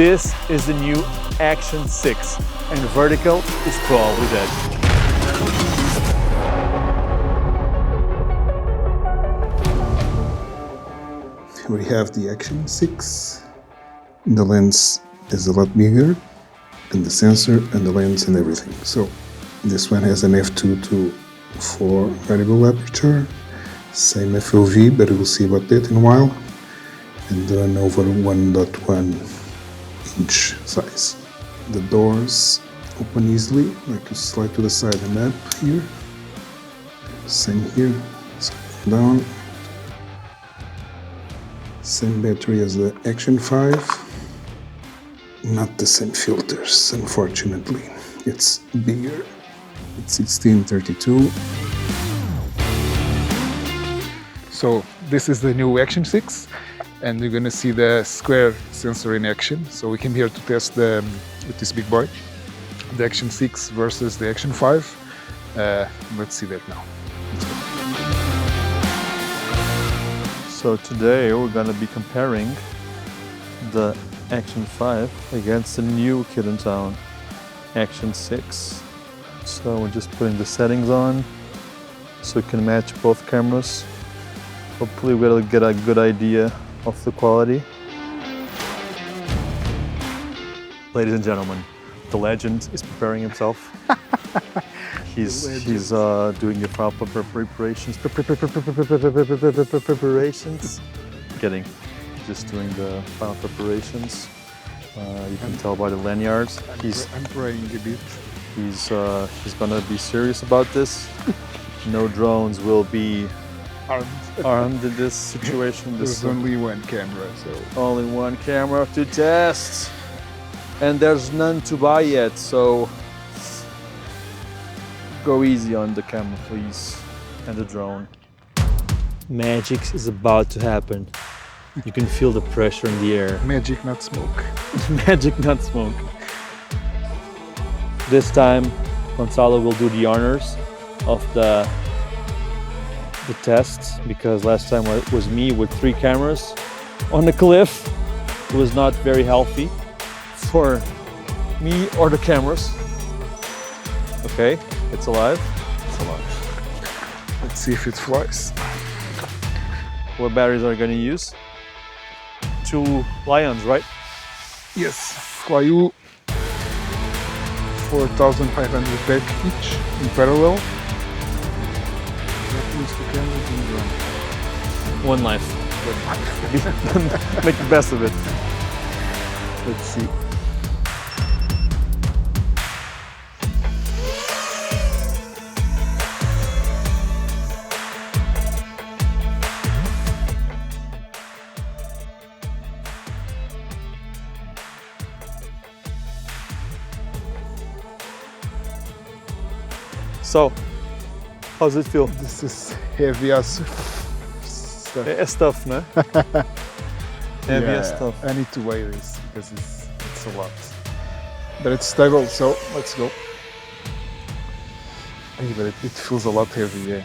This is the new Action 6, and vertical is probably dead. We have the Action 6. The lens is a lot bigger, and the sensor and the lens and everything. So this one has an f2 to 4 variable aperture, same FOV, but we'll see about that in a while, and done over 1.1 inch size. The doors open easily, like you slide to the side and up here. Same here, slide down. Same battery as the Action 5. Not the same filters, unfortunately. It's bigger. It's 1632. So this is the new Action 6, and you're gonna see the square sensor in action. So we came here to test with this big boy, the Action 6 versus the Action 5. Let's see that now. So today we're gonna be comparing the Action 5 against the new kid in town, Action 6. So we're just putting the settings on so we can match both cameras. Hopefully we'll get a good idea of the quality. Ladies and gentlemen, the legend is preparing himself. He's doing the proper preparations. Kidding. Just doing the final preparations. You can tell by the lanyards. I'm praying a bit. He's gonna be serious about this. No drones will be armed in this situation. There's only one camera, so only one camera to test, and there's none to buy yet. So go easy on the camera, please, and the drone. Magic is about to happen. You can feel the pressure in the air. magic, not smoke. Magic, not smoke. This time, Gonzalo will do the honors of the tests, because last time it was me with 3 cameras on the cliff. It was not very healthy for me or the cameras. Okay, it's alive. It's alive. Let's see if it flies. What batteries are you going to use? 2 Lions, right? Yes, Flyu 4,500 back each in parallel. That means the cameras in drone. One life. Make the best of it. Let's see. So, how's it feel? This is heavy as stuff. It's tough, no? Heavy as stuff. I need to weigh this because it's a lot. But it's stable, so let's go. Hey, but it feels a lot heavy, yeah.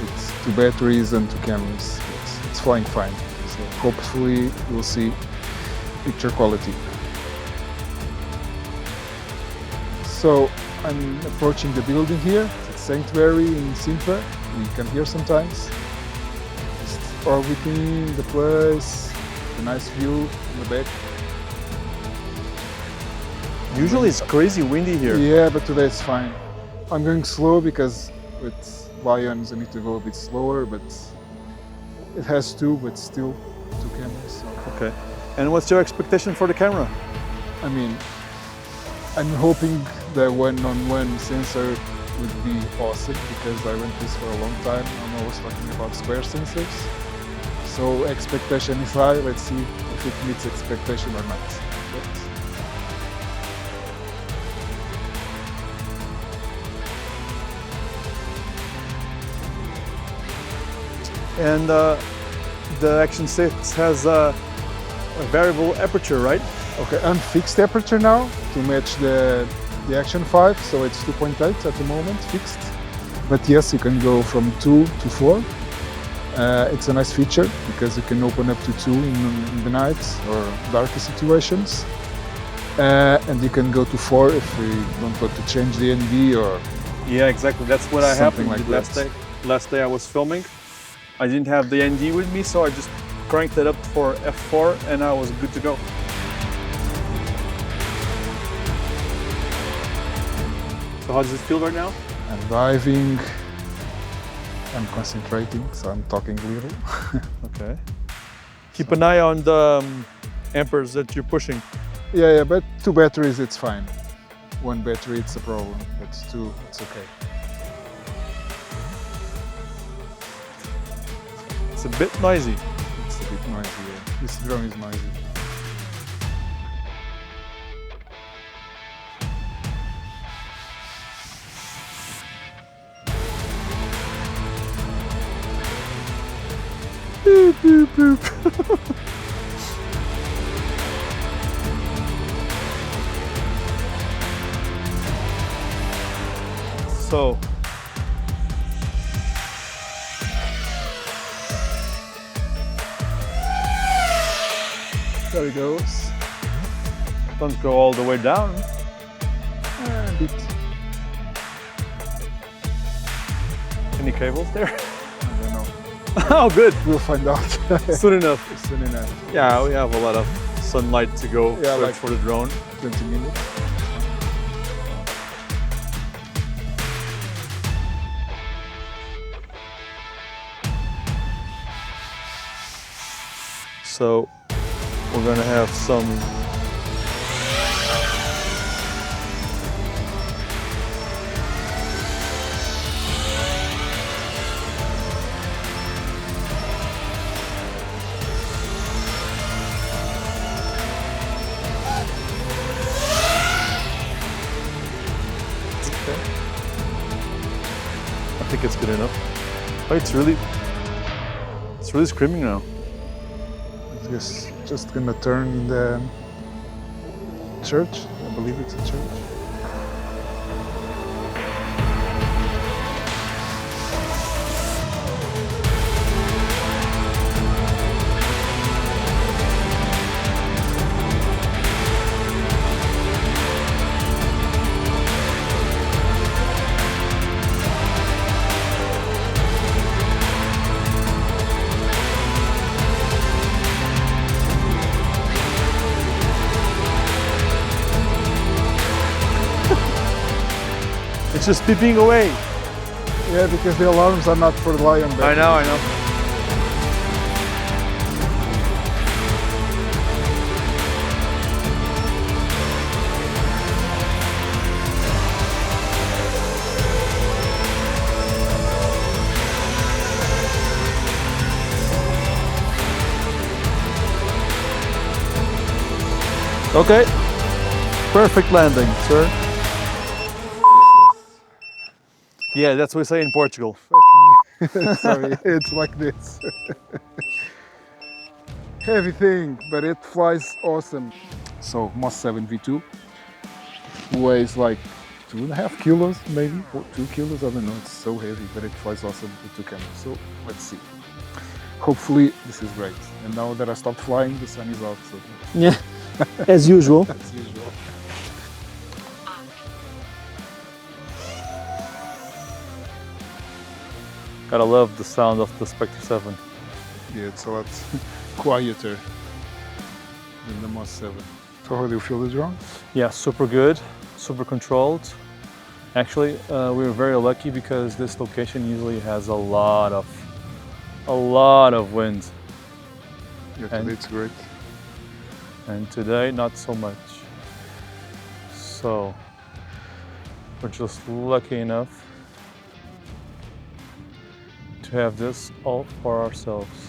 It's 2 batteries and 2 cameras. It's flying fine. So hopefully we'll see picture quality. So I'm approaching the building here. It's Sanctuary in Sintra. We can hear sometimes. Just orbiting the place, a nice view in the back. Usually it's crazy windy here. Yeah, but today it's fine. I'm going slow because with Lions I need to go a bit slower, but it has 2, but still 2 cameras. So. Okay. And what's your expectation for the camera? I mean, I'm hoping the one-on-one sensor would be awesome because I went this for a long time. I'm always talking about square sensors. So expectation is high. Let's see if it meets expectation or not. And the Action 6 has a variable aperture, right? Okay, and fixed aperture now to match the Action 5, so it's 2.8 at the moment, fixed. But yes, you can go from 2 to 4. It's a nice feature because you can open up to 2 in the night or darker situations. And you can go to 4 if you don't want to change the ND or Yeah, exactly. That's what I something happened like last that. day. Last day I was filming. I didn't have the ND with me, so I just cranked it up for F4 and I was good to go. So how does it feel right now? I'm diving, I'm concentrating, so I'm talking a little. Okay. Keep an eye on the amperes that you're pushing. Yeah, but 2 batteries, it's fine. 1 battery, it's a problem, but 2, it's okay. It's a bit noisy. It's a bit noisy, yeah. This drone is noisy. Boop, boop, boop. So, There it goes. don't go all the way down. A bit. Any cables there? I don't know. Oh, good. We'll find out Soon enough. soon enough. Yeah, we have a lot of sunlight to go Yeah, search like- for the drone. 20 minutes. So we're gonna have some I think it's good enough. Oh, it's really screaming now. Just gonna turn in the church. I believe it's a church. It's just beeping away. Yeah, because the alarms are not for lion I know, I know. Okay, perfect landing, sir. Yeah, that's what we say in Portugal. Fuck me. Sorry, it's like this. Heavy thing, but it flies awesome. So Moss 7 V2 weighs like 2.5 kilos, maybe, or 2 kilos. I don't know. It's so heavy, but it flies awesome with 2 cameras. So let's see. Hopefully this is great. And now that I stopped flying, the sun is out. So Yeah, as usual. as usual. Gotta love the sound of the Spectre 7. Yeah, it's a lot quieter than the Moss 7. So how do you feel the drone? Yeah, super good, super controlled. Actually, we were very lucky because this location usually has a lot of wind, Yeah, And- today it's great. and today not so much. So we're just lucky enough to have this all for ourselves.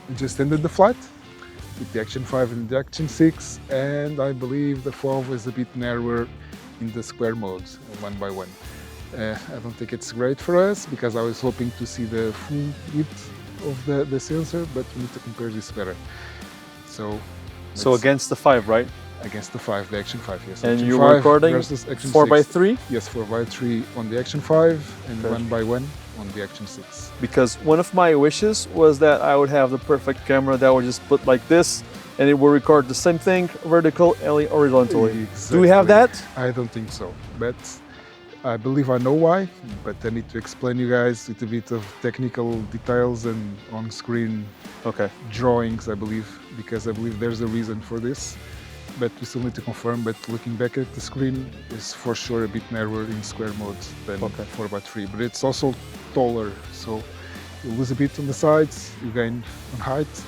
We just ended the flight with the Action 5 and the Action 6, and I believe the 4 was a bit narrower in the square modes, 1x1. I don't think it's great for us because I was hoping to see the full width of the sensor, but we need to compare this better. So let's- against the 5, right? against the 5, the Action 5, yes. And Action you were 5 recording versus Action 6. 4x3? Yes, 4x3 on the Action 5 and Okay. 1x1 on the Action 6. Because one of my wishes was that I would have the perfect camera that would just put like this and it will record the same thing vertical and horizontally. Do we have that? I don't think so, but I believe I know why, but I need to explain you guys with a bit of technical details and on-screen drawings, I believe, because I believe there's a reason for this. But we still need to confirm, but looking back at the screen is for sure a bit narrower in square mode than 4x3, but it's also taller, so you lose a bit on the sides, you gain on height.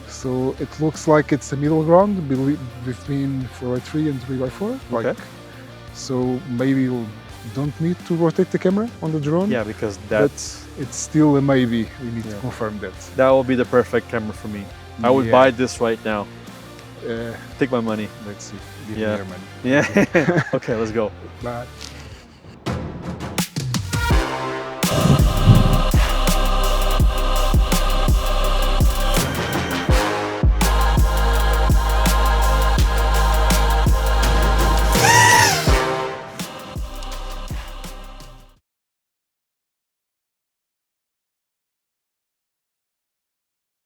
So it looks like it's a middle ground between 4x3 and 3x4. So maybe you don't need to rotate the camera on the drone. Yeah, because it's still a maybe. We need to confirm that. That will be the perfect camera for me. I would buy this right now. Take my money. Let's see. Give me your money. Yeah. Okay, let's go. Bye.